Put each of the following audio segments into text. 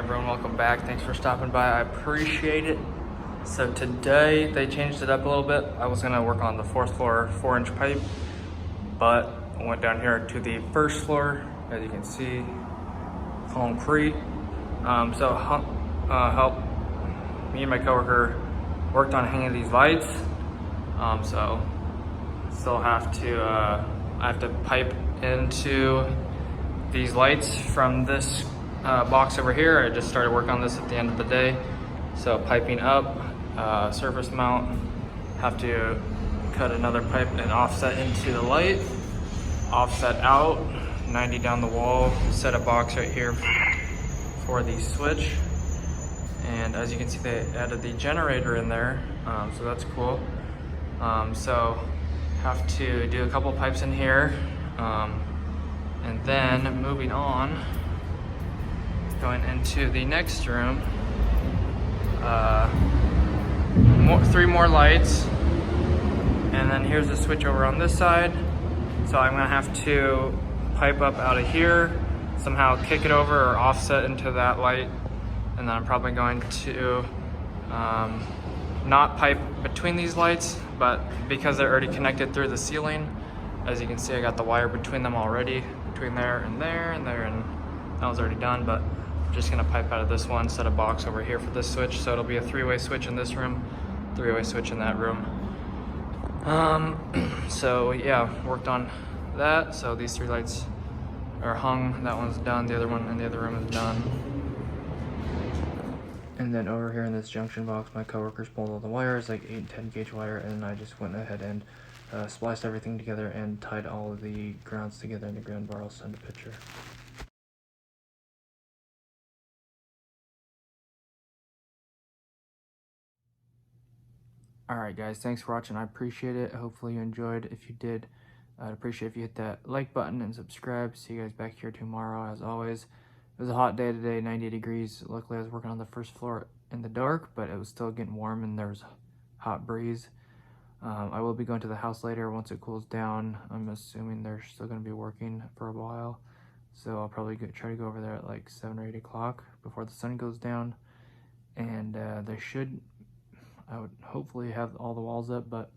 everyone, welcome back. Thanks for stopping by, I appreciate it. So today they changed it up a little bit. I was gonna work on the 4th floor 4-inch pipe, but I went down here to the 1st floor, as you can see, concrete. Help me and my coworker worked on hanging these lights. So still have to, I have to pipe into these lights from this box over here. I just started work on this at the end of the day. So piping up, surface mount, have to cut another pipe and offset into the light, offset out, 90 down the wall, set a box right here for the switch. And as you can see, they added the generator in there, so that's cool. So have to do a couple pipes in here, and then moving on, going into the next room, 3 more lights, and then here's the switch over on this side. So I'm gonna have to pipe up out of here, somehow kick it over or offset into that light, and then I'm probably going to not pipe between these lights, but because they're already connected through the ceiling, as you can see, I got the wire between them already, between there and there and there, and that was already done. But I'm just gonna pipe out of this one, set a box over here for this switch, so it'll be a 3-way switch in this room, 3-way switch in that room. So yeah, worked on that. So these 3 lights are hung, that one's done, the other one in the other room is done. And then over here in this junction box, my coworkers pulled all the wires, like 8 and 10 gauge wire, and I just went ahead and spliced everything together and tied all of the grounds together in the ground bar. I'll send a picture. Alright guys, thanks for watching, I appreciate it. Hopefully you enjoyed. If you did, I'd appreciate if you hit that like button and subscribe. See you guys back here tomorrow as always. It was a hot day today, 90 degrees. Luckily I was working on the 1st floor in the dark, but it was still getting warm and there was a hot breeze. I will be going to the house later once it cools down. I'm assuming they're still going to be working for a while. So I'll probably try to go over there at like 7 or 8 o'clock before the sun goes down. And they should, I would hopefully have all the walls up, but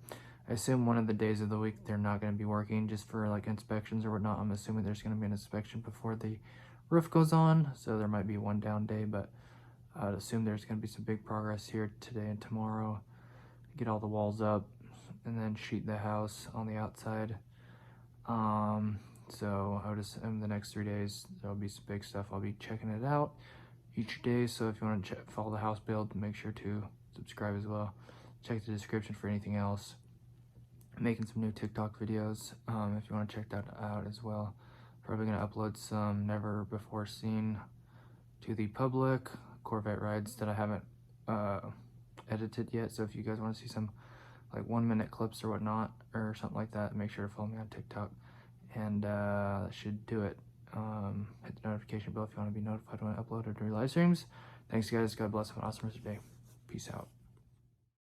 I assume one of the days of the week they're not going to be working just for like inspections or whatnot. I'm assuming there's going to be an inspection before the roof goes on, so there might be one down day, but I'd assume there's going to be some big progress here today and tomorrow. Get all the walls up and then sheet the house on the outside. So I would assume the next 3 days there'll be some big stuff. I'll be checking it out each day, so if you want to follow the house build, make sure to subscribe as well. Check the description for anything else. I'm making some new TikTok videos if you want to check that out as well. Probably going to upload some never before seen to the public Corvette rides that I haven't edited yet. So if you guys want to see some like 1-minute clips or whatnot or something like that, make sure to follow me on TikTok, and that should do it. Hit the notification bell if you want to be notified when I upload or do live streams. Thanks guys, God bless, have an awesome rest of your day. Peace out.